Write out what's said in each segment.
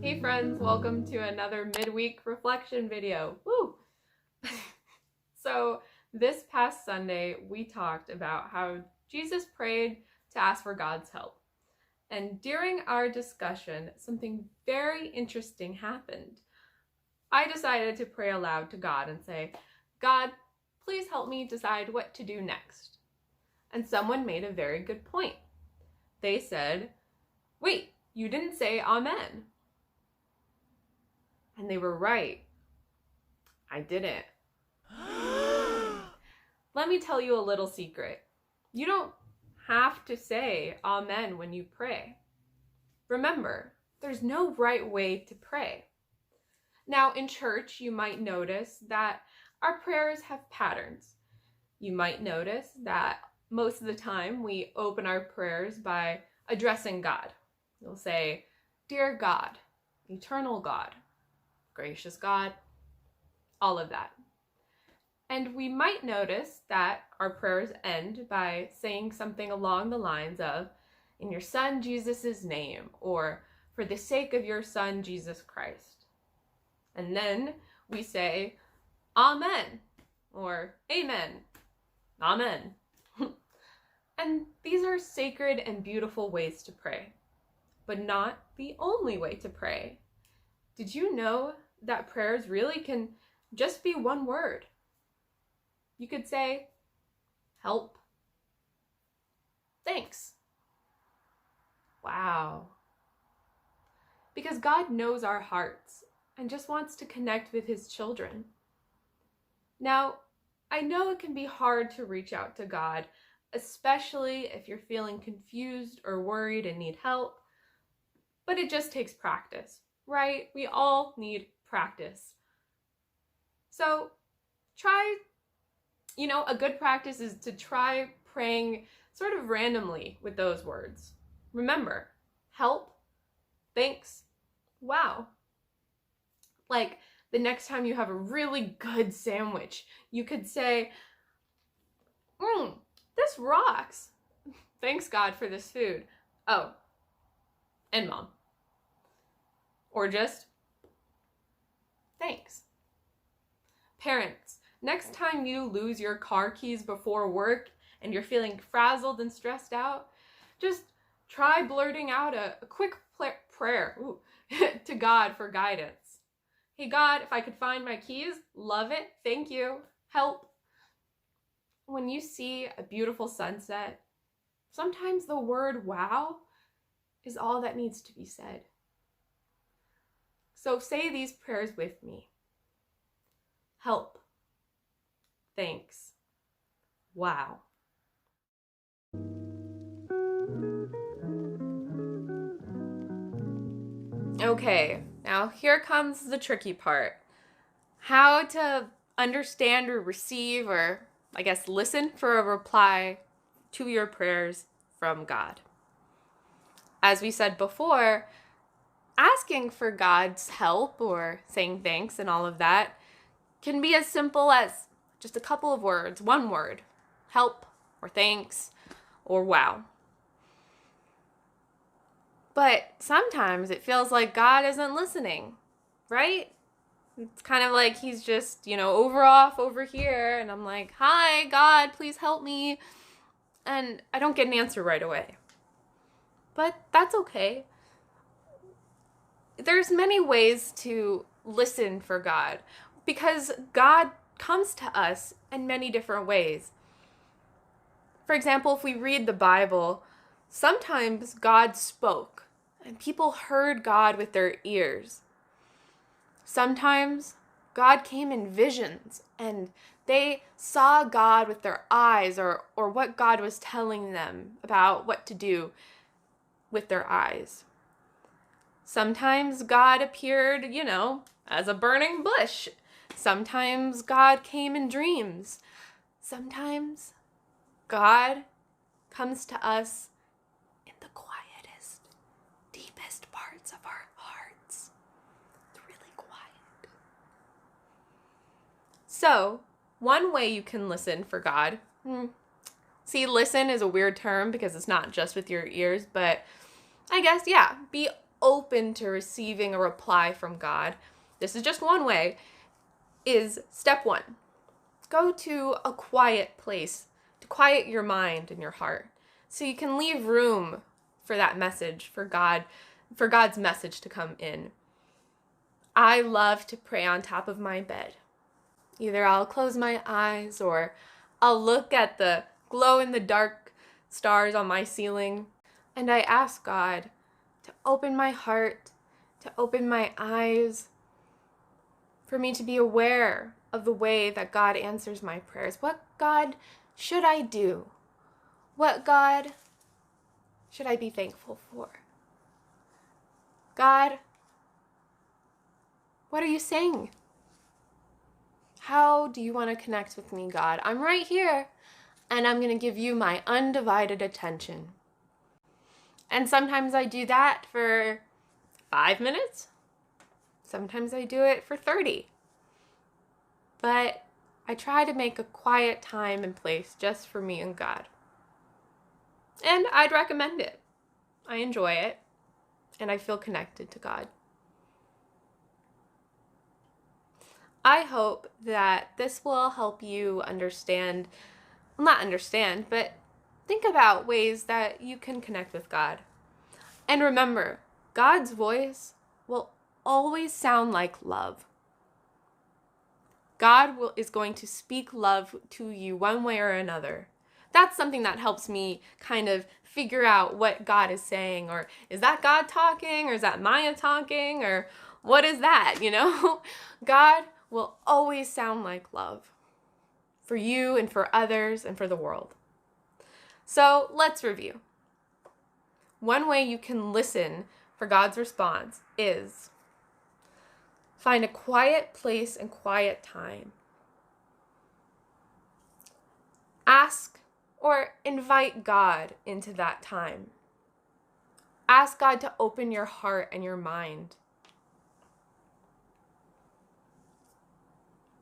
Hey friends, welcome to another midweek reflection video. Woo! So this past Sunday, we talked about how Jesus prayed to ask for God's help. And during our discussion, something very interesting happened. I decided to pray aloud to God and say, God, please help me decide what to do next. And someone made a very good point. They said, wait, you didn't say amen. And they were right. I didn't. Let me tell you a little secret. You don't have to say amen when you pray. Remember, there's no right way to pray. Now, in church, you might notice that our prayers have patterns. You might notice that most of the time we open our prayers by addressing God. You'll say, Dear God, eternal God, gracious God, all of that. And we might notice that our prayers end by saying something along the lines of, in your Son Jesus' name, or for the sake of your Son Jesus Christ. And then we say, Amen, or Amen, Amen. And these are sacred and beautiful ways to pray, but not the only way to pray. Did you know that prayers really can just be one word? You could say, help, thanks. Wow. Because God knows our hearts and just wants to connect with his children. Now, I know it can be hard to reach out to God, especially if you're feeling confused or worried and need help, but it just takes practice, right? We all need practice. So a good practice is to try praying sort of randomly with those words. Remember, help, thanks, wow. Like the next time you have a really good sandwich, you could say, this rocks. Thanks God for this food. Oh, and Mom. Or just, thanks. Parents, next time you lose your car keys before work and you're feeling frazzled and stressed out, just try blurting out a quick prayer to God for guidance. Hey God, if I could find my keys, love it, thank you, help. When you see a beautiful sunset, sometimes the word wow is all that needs to be said. So say these prayers with me. Help. Thanks. Wow. Okay, now here comes the tricky part. How to understand or receive, or I guess listen for a reply to your prayers from God. As we said before, asking for God's help or saying thanks and all of that can be as simple as just a couple of words, one word, help or thanks or wow. But sometimes it feels like God isn't listening, right? It's kind of like he's just, over here, and I'm like, hi, God, please help me. And I don't get an answer right away. But that's okay. There's many ways to listen for God, because God comes to us in many different ways. For example, if we read the Bible, sometimes God spoke and people heard God with their ears. Sometimes God came in visions and they saw God with their eyes, or what God was telling them about what to do with their eyes. Sometimes God appeared, as a burning bush. Sometimes God came in dreams. Sometimes God comes to us in the quietest, deepest parts of our hearts. It's really quiet. So, one way you can listen for God, listen is a weird term because it's not just with your ears, but I guess, be open to receiving a reply from God, this is just one way, is step 1. Go to a quiet place to quiet your mind and your heart so you can leave room for that message, for God's message to come in. I love to pray on top of my bed. Either I'll close my eyes or I'll look at the glow-in-the-dark stars on my ceiling, and I ask God to open my heart, to open my eyes, for me to be aware of the way that God answers my prayers. What God should I do? What God should I be thankful for? God, what are you saying? How do you want to connect with me, God? I'm right here, and I'm going to give you my undivided attention. And sometimes I do that for 5 minutes. Sometimes I do it for 30. But I try to make a quiet time and place just for me and God. And I'd recommend it. I enjoy it, and I feel connected to God. I hope that this will help you not understand, but think about ways that you can connect with God. And remember, God's voice will always sound like love. God is going to speak love to you one way or another. That's something that helps me kind of figure out what God is saying, or is that God talking, or is that Maya talking, or what is that, God will always sound like love for you and for others and for the world. So let's review. One way you can listen for God's response is find a quiet place and quiet time. Ask or invite God into that time. Ask God to open your heart and your mind.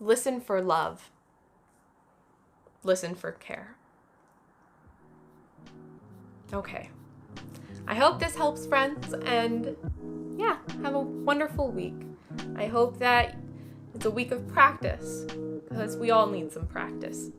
Listen for love. Listen for care. Okay. I hope this helps, friends, and have a wonderful week. I hope that it's a week of practice, because we all need some practice.